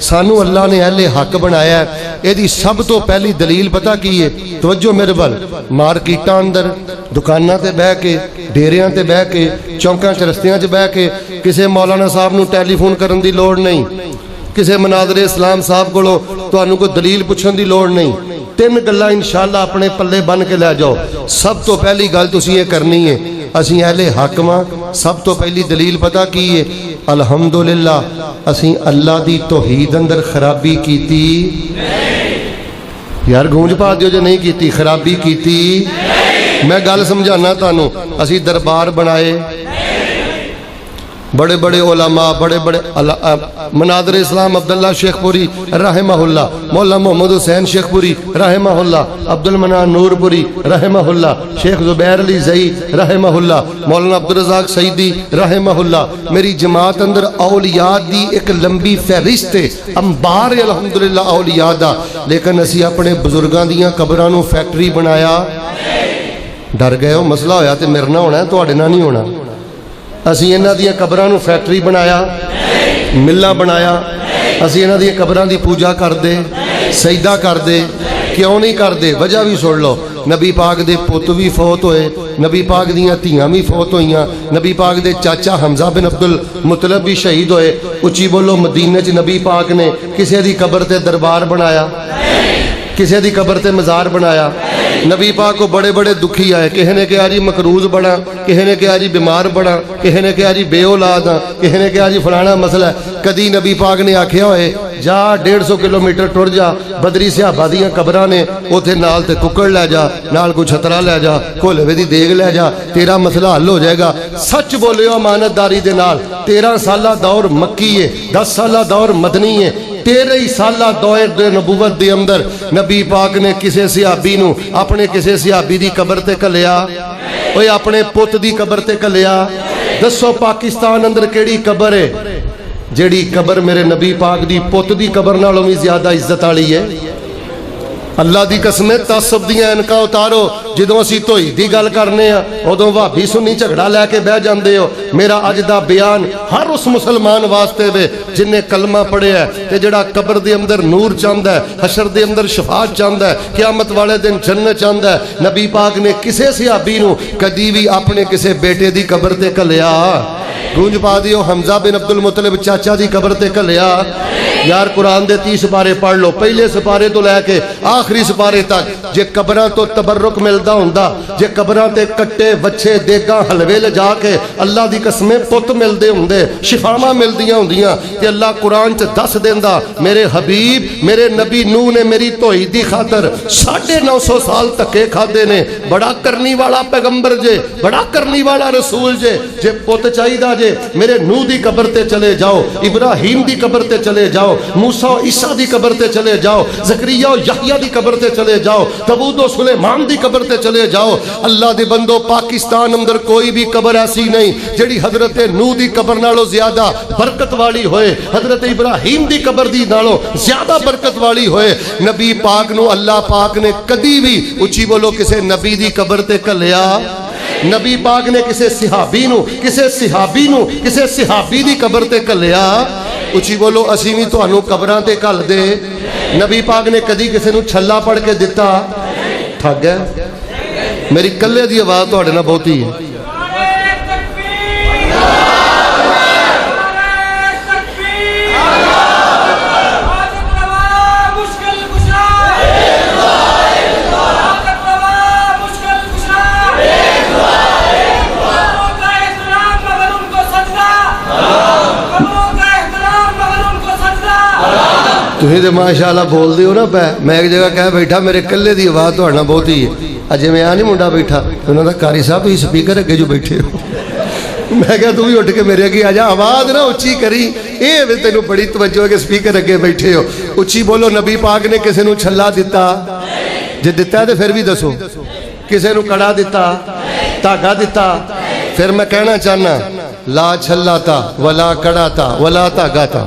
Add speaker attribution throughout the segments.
Speaker 1: سانو اللہ نے اہل حق بنایا ہے. یہ سب تو پہلی دلیل پتہ کی ہے؟ توجہ میرے بل. مارکیٹاں اندر دکاناں تے بہ کے, ڈیریاں تے بہ کے, چوکاں چرستیاں چ بہ کے کسے مولانا صاحب نو ٹیلی فون کرن دی لوڑ نہیں, کسے مناظر اسلام صاحب کولو تانوں کوئی دلیل پوچھن دی لوڑ نہیں. 3 گلاں انشاءاللہ اپنے پلے بن کے لے جاؤ. سب تو پہلی گل تسی یہ کرنی ہے, اسی اہل حق ماں. سب تو پہلی دلیل پتہ کی ہے؟ الحمدللہ اسی اللہ دی توحید اندر خرابی کیتی یار گونج پا دیو جو نہیں کیتی, خرابی کیتی. میں گل سمجھانا تانوں. اسی دربار بنائے, بڑے بڑے علماء, بڑے بڑے مناظر اسلام عبداللہ شیخ پوری رحمہ اللہ, مولانا محمد حسین شیخ پوری رحمہ اللہ, عبد المنان نور پوری رحمہ اللہ, شیخ زبیر علی زئی رحمہ اللہ, مولانا عبدالرزاق سعیدی رحمہ اللہ. میری جماعت اندر اولیاء دی ایک لمبی فہرست ہے, انبار الحمدللہ اولیاء دا. لیکن اسی اپنے بزرگاں دیاں قبراں نو فیکٹری بنایا. ڈر گئے ہو مسئلہ ہویا تے میرے نال ہونا ہے, تواڈے نال نہیں ہونا. اسی انہاں دیاں قبراں نو فیکٹری بنایا, ملہ بنایا. اسی انہاں دیاں قبراں دی پوجا کر دے, سجدہ کر دے. کیوں نہیں کر دے؟ وجہ بھی سن لو. نبی پاک دے پت بھی فوت ہوئے, نبی پاک دیاں تیاں بھی فوت ہوئیاں, نبی پاک دے چاچا حمزہ بن عبد المطلب بھی شہید ہوئے. اچھی بولو مدینے چ نبی پاک نے کسے دی قبر تے دربار بنایا, کسے دی قبر تے مزار بنایا؟ نبی پاک کو بڑے بڑے دکھی آئے. کہے نے کہا جی مقروض بڑا, کہے نے کہا جی بیمار بڑا, کہے نے کہا جی بے اولاد ہاں, کہے نے کہا جی فلانا مسئلہ ہے. کدی نبی پاک نے آکھیا ہوئے جا 150 کلومیٹر ٹر جا, بدری صحابہ دیاں قبراں نے, اوتھے نال تے ککڑ لے جا, نال کوئی چھترا لے جا, کھولوے دی دیگ لے جا, تیرا مسئلہ حل ہو جائے گا. سچ بولے ہو امانت داری دے نال. 13 سالہ دور مکی ہے, 10 سالہ دور مدنی ہے. 13 سالہ دور دے نبوت دے اندر نبی پاک نے کسے صحابی نو اپنے کسے صحابی دی قبر تے کلیا, اوے اپنے پت دی قبر تے کلیا. دسو پاکستان اندر کیڑی قبر ہے جیڑی قبر میرے نبی پاک دی پت دی قبر نالوں بھی زیادہ عزت والی ہے؟ اللہ دی قسم ہے. تعصب دیاں انکا اتارو. جدوں اسی توئی دی گل کرنے ہیں ادوں وہابی سنی جھگڑا لے کے بہ جاندے ہو. میرا اج دا بیان ہر اس مسلمان واسطے وے جن نے کلمہ پڑھیا ہے تے جڑا قبر دے اندر نور چاہندا ہے, حشر دے اندر شفاعت چاہندا ہے, قیامت والے دن جنت چاہندا ہے. نبی پاک نے کسے صحابی نو کدی بھی اپنے کسے بیٹے دی قبر تے کلیا؟ گونج پا دیو حمزہ بن عبد المطلب چاچا دی قبر تے کلیا؟ یار قرآن دے 30 سپارے پڑھ لو, پہلے سپارے تو لے کے آخری سپارے تک. جے قبراں تو تبرک ملدا ہوندا, جے قبراں تے کٹے وچھے دیگاں حلوے لے جا کے اللہ دی قسمیں پت ملدے ہوندے, شفاواں ملدیاں ہوندیاں, تے اللہ قرآن چ دس دیندا میرے حبیب میرے نبی نوح نے میری توحید دی خاطر 950 سال تکے کھادے نے. بڑا کرنی والا پیغمبر جے, بڑا کرنی والا رسول جے. جے پت چاہیدا جے میرے نوح دی قبر تے چلے جاؤ, ابراہیم دی قبر تے چلے جاؤ, موسیٰ و عیسیٰ دی قبر تے چلے جاؤ, زکریا و یحییٰ دی قبر تے چلے جاؤ, داؤد و سلیمان دی قبر تے چلے جاؤ. اللہ دے بندو پاکستان اندر کوئی بھی قبر ایسی نہیں جڑی حضرت نوح دی قبر نالوں زیادہ برکت والی ہوئے, حضرت ابراہیم دی قبر دی نالوں زیادہ برکت والی ہوئے. نبی پاک نو اللہ پاک نے کدی بھی اچھی بولو کسے نبی دی قبر تے کلیا؟ نبی پاک نے کسے صحابی نو کسے صحابی دی قبر تے کلیا؟ اچھی بولو اسی بھی تو انو قبران تے کل دے. نبی پاک نے کدی کسے نو چھلا پڑھ کے دیتا؟ ٹھگ ہے. میری کلے دی آواز تو اڑنا بہت ہی ہے. تُہیں دے ماشاءاللہ بول دیو نا پہ. میں ایک جگہ کہہ بیٹھا میرے کلے دی آواز تو اڑنا بہت ہی ہے. اجے میں آنی منڈا بیٹھا, انہوں نے قاری صاحب ہی سپیکر اگے جو بیٹھے ہو. میں کہا تو بھی اٹھ کے میرے اگے آجا, آواز نہ اچھی کری, اے وے تینوں بڑی توجہ ہے کہ سپیکر اگے بیٹھے ہو. اچھی بولو نبی پاک نے کسے نو چھلا دیتا؟ جے دیتا ہے تو پھر بھی دسو. کسے نو کڑا دیتا, تاگا دیتا؟ پھر میں کہنا چاہنا لا چھلا تا ولا کڑا تا ولا تاگا تا.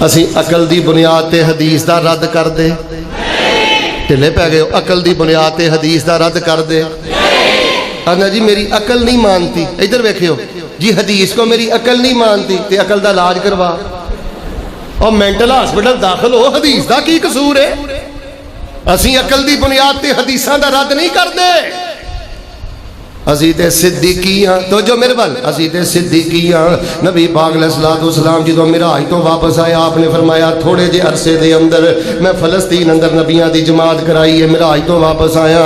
Speaker 1: اسی عقل دی بنیاد تے حدیث دا رد کر دے ٹھلے پہ گئے ہو عقل دی بنیاد تے حدیث دا رد کر دے آنا جی میری عقل نہیں مانتی ادھر ویکھے ہو جی حدیث کو میری عقل نہیں مانتی تے عقل دا علاج کروا اور مینٹل ہاسپٹل داخل ہو حدیث دا کی قصور ہے اسی عقل دی بنیاد تے حدیثاں دا رد نہیں کر دے عزیز صدیقیاں تو جو میرے بل عزیز صدیقیاں نبی پاک علیہ السلام جدو معراج تو واپس آیا آپ نے فرمایا تھوڑے جے عرصے دے اندر میں فلسطین اندر نبیاں دی جماعت کرائی ہے معراج تو واپس آیا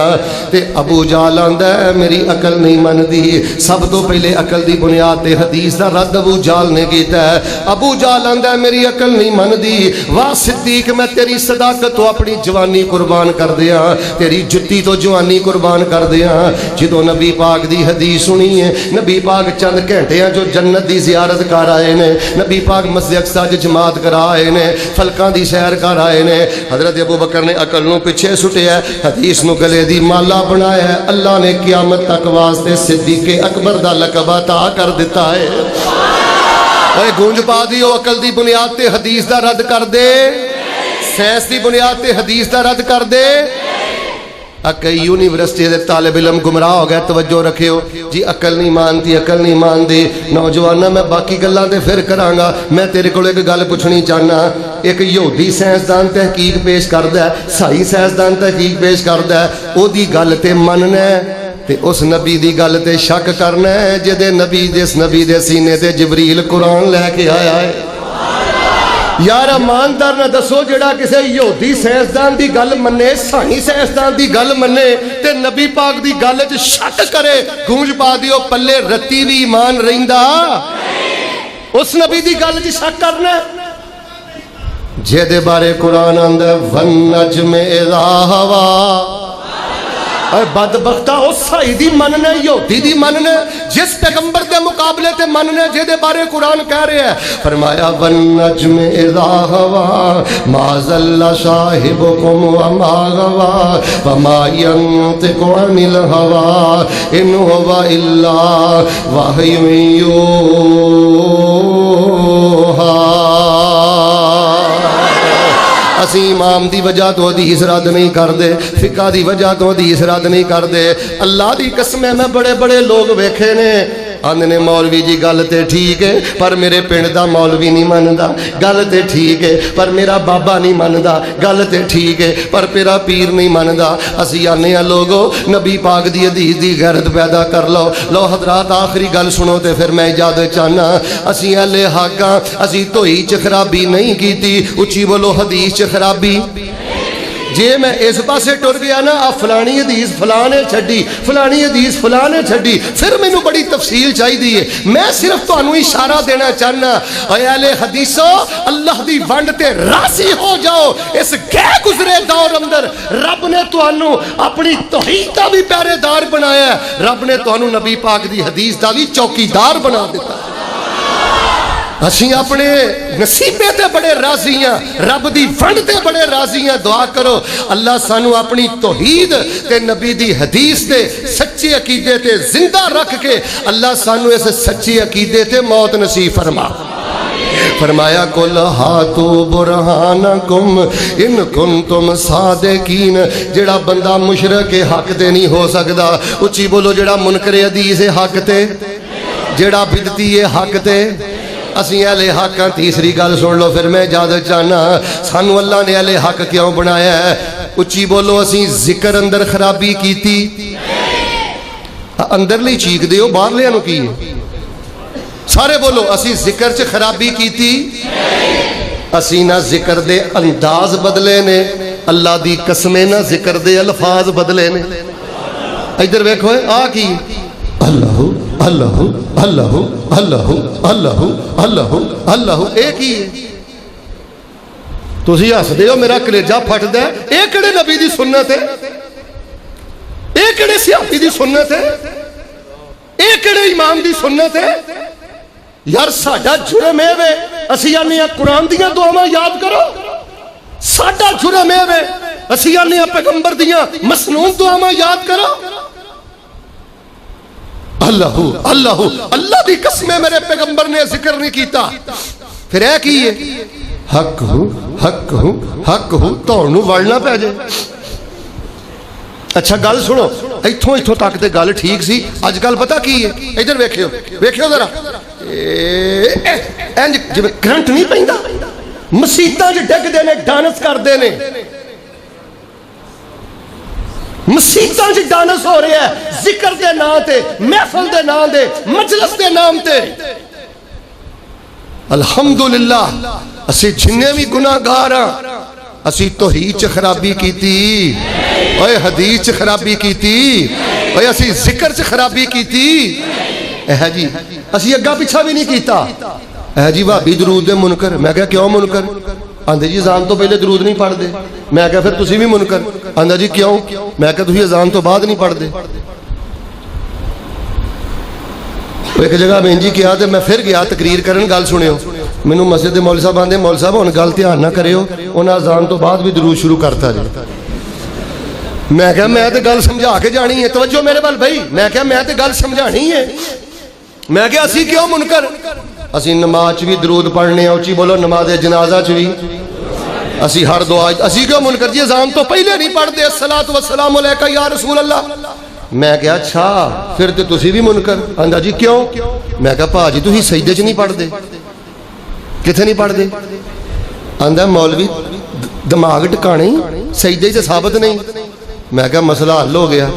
Speaker 1: تے ابو جہل آندا ہے میری عقل نہیں مندی سب تو پہلے عقل دی بنیاد تے حدیث دا رد ابو جہل نے کیتا ہے ابو جہل آندا ہے میری عقل نہیں مندی واہ صدیق میں تیری صداقت تو اپنی جوانی قربان کر دیاں تیری جتی تو جوانی قربان کر دیاں جدو نبی پاک دی حدیث سنی ہے نبی پاک چند گھنٹے ہیں جو جنت دی زیارت کر آئے نے نبی پاک مسجد اقصی جماعت کرا آئے نے فلکاں دی سیر کر آئے نے حضرت ابو بکر نے عقل نو پیچھے سٹیا ہے حدیث نو گلے دی مالا بنایا ہے اللہ نے قیامت تک واسطے صدیق اکبر دا لقب عطا کر دیتا ہے اے گونج پا دیو عقل دی بنیاد تے حدیث دا رد کر دے سائنس دی بنیاد تے حدیث دا رد کر دے کئی یونیورسٹی دے طالب علم گمراہ ہو گئے توجہ رکھے ہو جی عقل نہیں مانتی نوجوانہ میں باقی گلاں تے پھر کرانگا میں تیرے کو ایک گل پوچھنی چاہنا ایک یہودی سائنسدان تحقیق پیش کردا ہے صحیح سائنسدان تحقیق پیش کردا ہے او دی گل تے مننا ہے تے اس نبی دی گل تے شک کرنا ہے جدے جس نبی دے سینے تے جبریل قرآن لے کے آیا ہے یار ایماندار نہ دسو جڑا کسے یہودی سائنسدان دی گل منے صحیح سائنسدان دی گل منے تے نبی پاک دی گل وچ شک کرے گونج پا دیو پلے رتی بھی ایمان رہندا اس نبی دی گل وچ شک کرنا جے دے بارے قرآن آندا ون نجم اذا ہوا اے بدبختہ اس صحیح دی مننے یہودی دی مننے جس پیغمبر دے مقابلے تے مننے جے دے بارے قرآن کہہ رہے ہیں فرمایا والنجم اذا ہوا ما ضل صاحبکم وما غوا وما ينطق عن الهوى ان هو الا وحی یوحی اسی امام دی وجہ تو حدیث رد نہیں کر دے فقہ دی وجہ تو حدیث رد نہیں کر دے اللہ دی قسم میں بڑے بڑے لوگ ویکھے نے آندھنے مولوی جی گل تے ٹھیک ہے پر میرے پنڈ دا مولوی نہیں مندا گل تے ٹھیک ہے پر میرا بابا نہیں مندا گل تے ٹھیک ہے پر میرا پیر نہیں مندا اسی آنے ہیں لوگو نبی پاک دی حدیث دی غیرت پیدا کر لو حضرات آخری گل سنو تے پھر میں اجازت چاہنا اسی اہل حق ہاں اسی توئی چ خرابی نہیں کیتی اچھی بولو حدیث چ خرابی جے میں اس پاسے ٹر گیا نا فلانی حدیث فلانے چھڈی فلانی حدیث فلانے چھڈی پھر مینوں بڑی تفصیل چاہیے ہے میں صرف تانوں اشارہ دینا چاہنا اے اہل حدیثو اللہ دی ونڈ تے راضی ہو جاؤ اس گئے گزرے دور اندر رب نے تانوں اپنی توحید دا بھی پہرے دار بنایا ہے رب نے تانوں نبی پاک دی حدیث دا بھی چوکیدار بنا دیتا ہے اسی اپنے نصیبے تے بڑے راضی ہیں رب دی فنڈ تے بڑے راضی ہیں دعا کرو اللہ سانو اپنی توحید تے نبی دی حدیث تے سچے عقیدے تے زندہ رکھ کے اللہ سانو اس سچے عقیدے تے موت نصیب فرما فرمایا کل ہاتھو برہانکم ان کنتم صادقین جڑا بندہ مشرک حق تے نہیں ہو سکدا اچھی بولو جڑا منکر حدیث حق تے جڑا بدتی حق تے اسی اہل حق ہاں تیسری گل سن لو پھر میں اجازت چاہنا سانو اللہ نے اہل حق کیوں بنایا ہے اچھی بولو اسی ذکر اندر خرابی کیتی اندر لی چیک دیو باہر لے انو کی سارے بولو اسی ذکر چ خرابی کیتی اسی نہ ذکر دے انداز بدلے نے اللہ دی قسمیں نہ ذکر دے الفاظ بدلے نے ادھر ویکھو آ کی اللہ اللہ اللہ اللہ اللہ اللہ اللہ ایک ہی ہے تسی ہس دے ہو میرا کلیجہ پھٹ دے ایک کڑے نبی دی سنت ہے ایک کڑے سیاسی دی سنت ہے ایک کڑے امام دی سنت ہے یار ساڈا جرم ہے وے اسی آنے قرآن دیاں دعاواں یاد کرو ساڈا جرم ہے وے اسی آنے پیغمبر دیاں مسنون دعاواں یاد کرو اللہ اللہ اللہ دی قسم میرے پیغمبر نے ذکر نہیں کیتا پھر ہے کی ہے حق ہوں حق ہوں حق ہوں تہنوں وڑنا پੈ جائے. اچھا گل سنو, اتوں تک تے گل ٹھیک سی. اج کل پتہ کی ہے, ادھر ویکھیو ویکھیو ذرا, انج جویں کرنٹ نہیں پیندا, مسیتاں وچ ڈگدے نے, ڈانس کردے نے, مسیتاں وچ ڈانس ہو رہا ہے ذکر دے نام تے, محفل دے نام تے, مجلس دے نام تے. الحمدللہ اسی جننے بھی گناہگار ہاں, اسی توحید چ خرابی کیتی, اوے حدیث چ خرابی کیتی, اوے اسی ذکر چ خرابی کیتی. اے جی اسی اگا پیچھا بھی نہیں کیتا. اے جی بھابی درود دے منکر. میں کہا کیوں منکر؟ آندے جی اذان تو پہلے درود نہیں پڑھ دے. میں کہا پھر تسی بھی منکر. آندا جی کیوں؟ میں کہا تسی اذان تو بعد نہیں پڑھ دے. ایک جگہ میں جی کیا تے میں پھر گیا تقریر کرن. گل سنیو, مینوں مسجد دے مول صاحب آندے مول صاحب ہن گل دھیان نہ کریو, انہاں اذان تو بعد بھی درود شروع کرتا جی. میں کہا میں تے گل سمجھا کے جانی ہے, توجہ میرے بل بھائی. میں کہا میں تے گل سمجھانی ہے. میں کہا اسی کیوں منکر؟ اسی نماز بھی درود پڑھنے, اونچی بولو, نماز جنازہ چ بھی اسی ہر دعا. اسی کیوں منکر جی؟ اذان تو پہلے نہیں پڑھ دے, الصلاۃ والسلام علیکہ یا رسول اللہ. میں کہا اچھا پھر تے تسی بھی منکر. آندا جی کیوں؟ میں کہا بھا جی تسی سجدے چ نہیں پڑھ دے. کتنے نہیں پڑھ دے؟ آندا مولوی دماغ ٹکانے سجدے سے ثابت نہیں. میں کہا مسئلہ حل ہو گیا,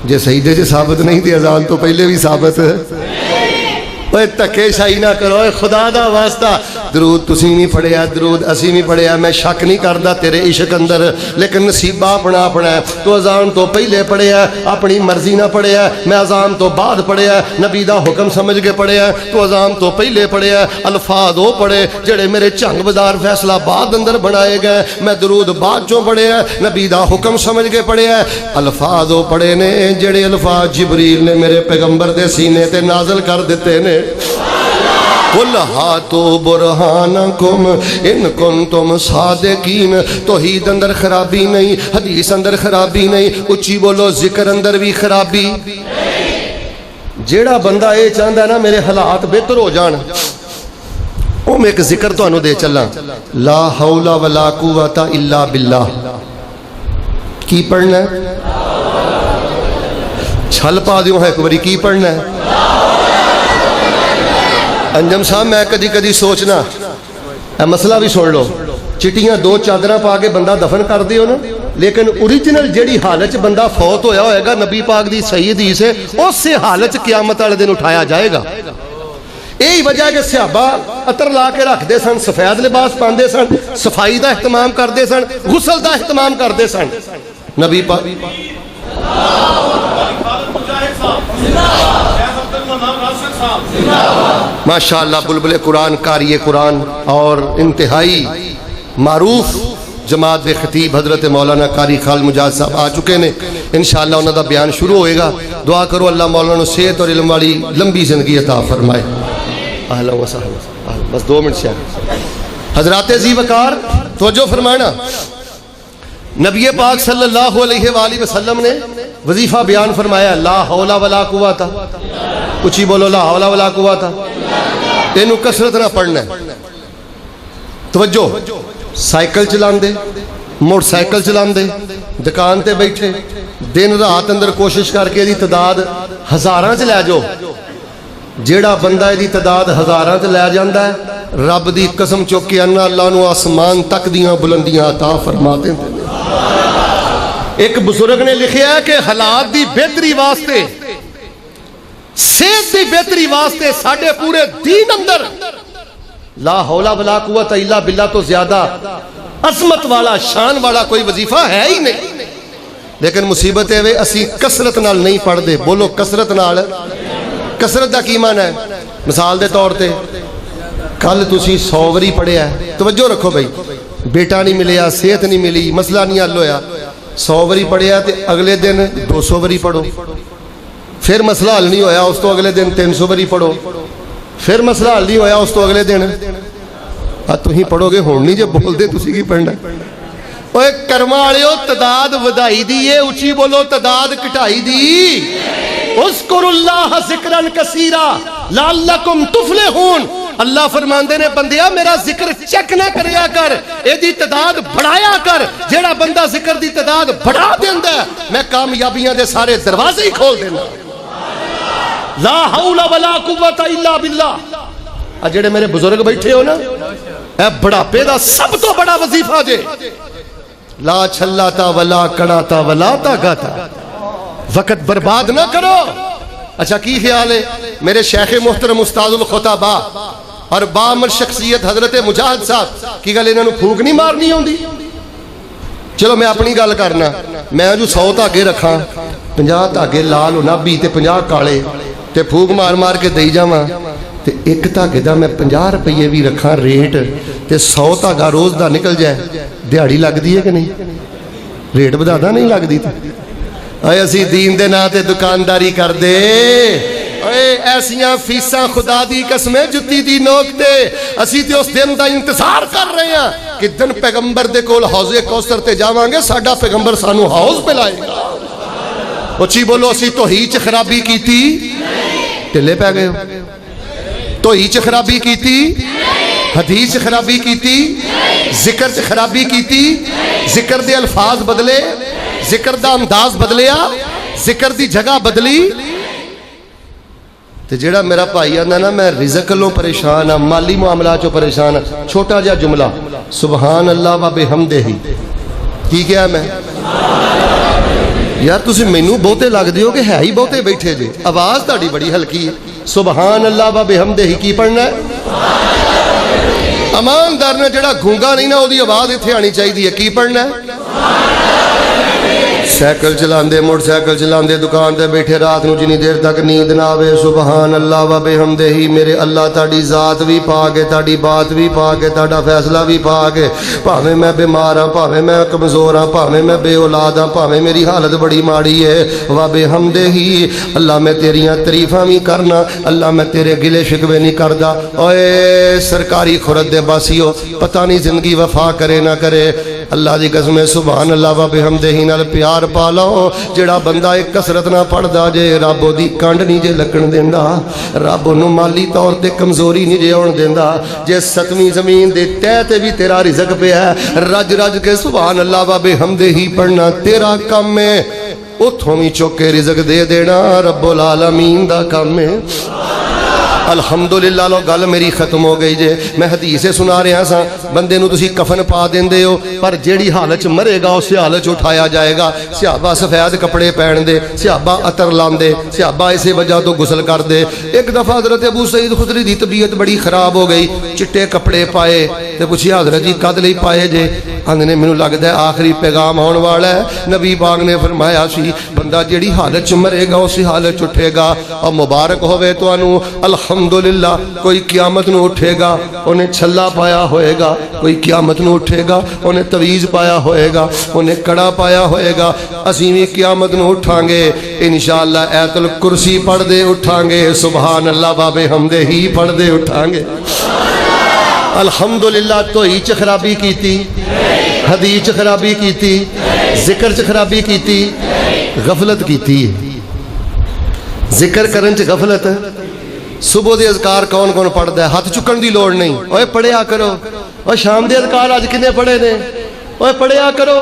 Speaker 1: جے سجدے سے ثابت نہیں تے اذان تو پہلے بھی ثابت ہے. اوے تکے شاہی نہ کرو, خدا دا واسطہ. درود تسی نہیں پڑھیا, درود اسی نہیں پڑھیا. میں شک نہیں کردا تیرے عشق اندر, لیکن نصیبہ اپنا اپنا ہے. تو اذان تو پہلے پڑھیا, اپنی مرضی نہ پڑھیا. میں اذان تو بعد پڑھیا, نبی دا حکم سمجھ کے پڑھیا. تو اذان تو پہلے پڑھیا, الفاظ وہ پڑھے جڑے میرے چنگ بازار فیصلہ بعد اندر بنائے گئے. میں درود بعد چوں پڑھیا, نبی دا حکم سمجھ کے پڑھیا. الفاظ وہ پڑھے نے جڑے الفاظ جبریل نے میرے پیغمبر دے سینے تے نازل کر دیتے نے. قُلْ هَاتُوا بُرْهَانَكُمْ إِن كُنتُمْ صَادِقِينَ. توحید اندر خرابی نہیں, حدیث اندر خرابی نہیں, اچھی بولو ذکر اندر بھی خرابی. جیڑا بندہ یہ چاہتا ہے نا میرے حالات بہتر ہو جان, وہ میں ایک ذکر تو انہوں دے چلا, لا حول ولا قوت الا باللہ. کی پڑھنا ہے؟ چھل پا دیوں ہے ایک باری. کی پڑھنا ہے؟ انجم صاحب میں کدی کدی سوچنا, اے مسئلہ بھی سن لو, چٹیاں دو چادراں پا کے بندہ دفن کر دیو نا, لیکن اوریجنل جیڑی حالت بندہ فوت ہویا ہوئے گا نبی پاک دی صحیح حدیث ہے, اس سے حالت قیامت والے دن اٹھایا جائے گا. یہی وجہ ہے کہ صحابہ عطر لا کے رکھ دے سن, سفید لباس پاندے سن, صفائی دا اہتمام کردے سن, غسل دا اہتمام کردے سن. نبی پاک ماشاءاللہ بلبل قرآن, قاری قرآن اور انتہائی معروف جماعت خطیب حضرت مولانا قاری خالد مجاہد صاحب آ چکے نے. انشاءاللہ انہوں دا بیان شروع ہوئے گا. دعا کرو اللہ مولانا صحت اور علم والی لمبی زندگی عطا فرمائے. اہلا و سہلا. بس 2 منٹ سے حضرات ذی وقار توجہ فرمانا. نبی پاک صلی اللہ علیہ وآلہ وسلم نے وظیفہ بیان فرمایا, لا حول ولا قوت. کچھ ہی بولو, لا حول ولا قوت. تینوں کثرت نہ پڑھنا ہے. توجہ, سائیکل چلان دے, موٹر سائیکل چلان دے, دکان تے بیٹھے, دن رات اندر کوشش کر کے دی تعداد ہزاراں چ لے جاؤ. جیڑا بندہ دی تعداد ہزاراں چ لے جاندا ہے, رب دی قسم چک کے انا اللہ نو آسمان تک دیاں بلندیاں عطا فرما دے. ایک بزرگ نے لکھیا ہے کہ حالات دی بہتری واسطے, صحت دی بہتری واسطے ساڈے پورے دین اندر لا حول ولا قوت الا باللہ تو زیادہ عظمت والا, شان والا کوئی وظیفہ ہے ہی نہیں. لیکن مصیبت ہے اسی کثرت نال نہیں پڑھ دے. بولو کثرت نال. کثرت دا کی معنی ہے؟ مثال دے طور تے کل تسی 100 واری پڑھیا ہے, توجہ رکھو بھائی, بیٹا نہیں ملیا, صحت نہیں ملی, مسئلہ نہیں حل ہویا, 100 واری پڑھیا تے اگلے دن 200 واری پڑھو. پھر مسئلہ حل نہیں ہویا, اس تو اگلے دن 300 واری پڑھو. پھر مسئلہ حل نہیں ہویا, اس تو اگلے دن تھی پڑھو گے ہون نہیں جے بول دے تسی کی پڑھنا. اوے کرما والےو تعداد ودائی دی ہے, اچھی بولو تعداد کٹائی دی. اذکروا اللہ ذکرا کثیرا لعلکم تفلحون. اللہ فرماندے نے بندیا میرا ذکر چیک نہ کریا کر، ایدی تعداد بڑھایا کر، جیڑا بندہ ذکر دی تعداد بڑھا دیندا ہے میں کامیابیاں دے سارے دروازے ہی کھول دینا۔ لا حول ولا قوت الا باللہ۔ جڑے میرے بزرگ بیٹھے ہو نا، اے بڑھاپے دا سب تو بڑا وظیفہ جے، لا چھلاتا ولا کڑاتا ولا تاگاتا، وقت برباد نہ کرو۔ اچھا کی خیال ہے میرے شیخ محترم استاد الخطابہ اور بامر شخصیت حضرت مجاہد صاحب کی گل انہاں نوں پھوک نہیں مارنی ہوندی؟ چلو میں اپنی گل کرنا، میں جو 100 دھاگے رکھاں، 50 دھاگے لال نابی تے 50 کالے تے پھوک مار مار کے دئی جاواں تے ایک دھاگے دا میں 50 روپے بھی رکھاں ریٹ تے 100 دھاگا روز دا نکل جائے، دیہاڑی لگدی ہے کہ نہیں؟ ریٹ بدادا نہیں لگدی تے اے اسی دین دے نا تے دکانداری کر دے، اے ایسیاں فیساں خدا دی قسمیں جتی دی نوک تے اسی تے اس دن دا انتظار کر رہے ہیں کہ دن پیغمبر دے کول حوض کوثر تے جاواں گے، ساڈا پیغمبر سانو حوض پلائے گا۔ اچھی بولو، اسی توحید چ خرابی کیتی؟ ٹلے پہ گئے ہو؟ توحید چ خرابی کیتی؟ حدیث چ خرابی کیتی؟ ذکر چ خرابی کیتی؟ ذکر دے الفاظ بدلے، ذکر دا انداز بدلیا، ذکر دی جگہ بدلی؟ تے جیڑا میرا بھائی آندا نا میں رزق لوں پریشان ہاں، مالی معاملات چوں پریشان ہاں، چھوٹا جا جملہ سبحان اللہ و بحمدہ، کی کیا میں یار تسی مینوں بہتے لگ دیو کہ ہے ہی بہتے بیٹھے جے، آواز تہاڈی بڑی ہلکی ہے۔ سبحان اللہ و بحمدہ کی پڑھنا ہے؟ اماندار نے جڑا گونگا نہیں نا اودی آواز ایتھے آنی چاہیے، کی پڑھنا ہے؟ سائیکل چلاندے، موٹر سائیکل چلاندے، دکان تے بیٹھے رات نو جنی دیر تک نیند نہ آوے، سبحان اللہ و بحمدہ، میرے اللہ تہاڈی ذات بھی پاک ہے، تہاڈی بات بھی پاک ہے، تہاڈا فیصلہ بھی پاک ہے، بھاویں میں بیمار ہاں، بھاویں میں کمزور ہاں، بھاویں میں بے اولاد ہاں، بھاویں میری حالت بڑی ماڑی ہے، و بحمدہ اللہ میں تیریاں تعریفاں بھی کرنا، اللہ میں تیرے گلے شکوے نہیں کردا۔ اوئے سرکاری خورد دے باسیو، پتہ نہیں زندگی وفا کرے نہ کرے، اللہ دی قسم سبحان اللہ و بحمدہ نال پیار پا لو۔ جڑا بندہ ایک کسرت نہ پڑھدا جے، رب دی کنڈ نہیں جے لگن دیندا، رب نو مالی طور تے کمزوری نہیں جے ہون دیندا۔ جے 7ویں زمین دے تہ تے بھی تیرا رزق پیا ہے، رج رج کے سبحان اللہ و بحمدہ پڑھنا تیرا کام ہے، اتھوں بھی چوک کے رزق دے دینا رب العالمین دا کام ہے۔ الحمدللہ لو گل میری ختم ہو گئی جے، میں حدیث سنا رہا سا، بندے نو تسی کفن پا دیندے ہو پر جیڑی حالت مرے گا اس حالت اٹھایا جائے گا۔ صحابہ سفید کپڑے پہن دے، صحابہ عطر لاندے، صحابہ اسے وجہ تو غسل کر دے۔ ایک دفعہ حضرت ابو سعید خدری دی طبیعت بڑی خراب ہو گئی، چٹے کپڑے پائے تے پوچھیا حضرت جی کد لئی پائے جے؟ آندے مینوں لگدا ہے آخری پیغام آن والا ہے۔ نبی پاک نے فرمایا سی بندہ جیڑی حالت مرے گا اسی حالت اٹھے گا، اور مبارک ہوئے تانوں الحمدللہ۔ کوئی قیامت نو اٹھے گا انہیں چھلا پایا ہوئے گا، کوئی قیامت نو اٹھے گا انہیں تویز پایا ہوئے گا، انہیں کڑا پایا ہوئے گا۔ اسی بھی قیامت نو اٹھاں گے انشاءاللہ، ایت الکرسی پڑھ دے اٹھاں گے، سبحان اللہ و بحمدہ ہی پڑھ دے اٹھاں گے۔ الحمدللہ توحید چ خرابی کیتی، حدیث چ خرابی کیتی، ذکر چ خرابی کیتی، غفلت کیتی ہے۔ ذکر کرن چ غفلت ہے۔ صبح دے اذکار کون کون پڑھدا ہے؟ ہاتھ چکن دی لوڑ نہیں، اوے پڑھیا کرو۔ اور شام دے اذکار اج کنے پڑھے نے؟ اوے پڑھیا کرو۔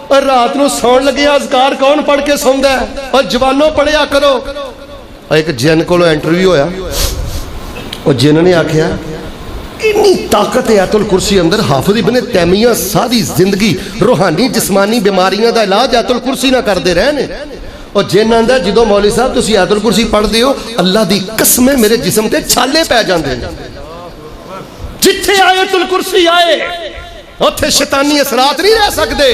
Speaker 1: اور رات نو سون لگے اذکار کون پڑھ کے سوندا ہے؟ اور جوانوں پڑھیا کرو۔ اور ایک جن کولو انٹرویو ہویا، اور جن نے آکھیا اتنی طاقت ہے آیت الکرسی اندر، حافظ ابن تیمیہ ساری زندگی روحانی جسمانی بیماریاں دا علاج آیت الکرسی نہ کردے رہنے۔ اور جن آندا جدو مولوی صاحب تسی آیت الکرسی پڑھ دیو اللہ دی قسم میرے جسم تے چھالے پہ جاندے، جتھے آیت الکرسی آئے اوتھے شیطانی اثرات نہیں رہ سکدے۔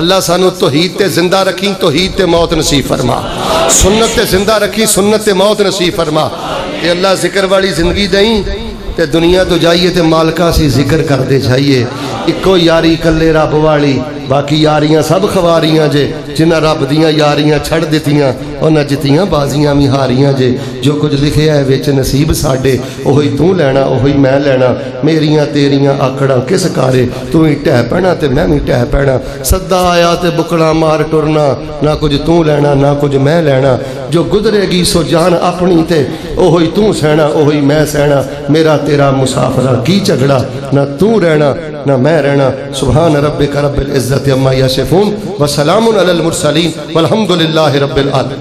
Speaker 1: اللہ سانو توحید تے زندہ رکھی، توحید تے موت نصیب فرما، سنت تے زندہ رکھی، سنت تے موت نصیب فرما۔ تے اللہ ذکر والی زندگی دیں تے دنیا تو جائیے تے مالکہ سی ذکر کر دے جائیے، اکو یاری کلے رب والی باقی یاریاں سب خواریاں جے جنہ رب دیاں یاریاں چھڑ دیتیاں انہاں جتیاں بازیاں بھی ہاریاں جے جو کچھ لکھیا ہے وچ نصیب ساڈے اوہی تو لینا اوہی میں لینا میریاں تیریاں آکڑاں کس کارے تو ہی ٹہ پینا تے میں بھی ٹہ پینا سدا آیا تے بکڑا مار ٹرنا نہ کچھ تو لینا نہ کچھ میں لینا جو گزرے گی سو جان اپنی تے اوہی تو سہنا اوہی میں سہنا میرا تیرا مسافرہ کی جھگڑا نہ تو رہنا نہ میں رہنا سبحان ربک رب العزت عما یصفون وسلام علی المرسلین والحمد للہ رب العالمین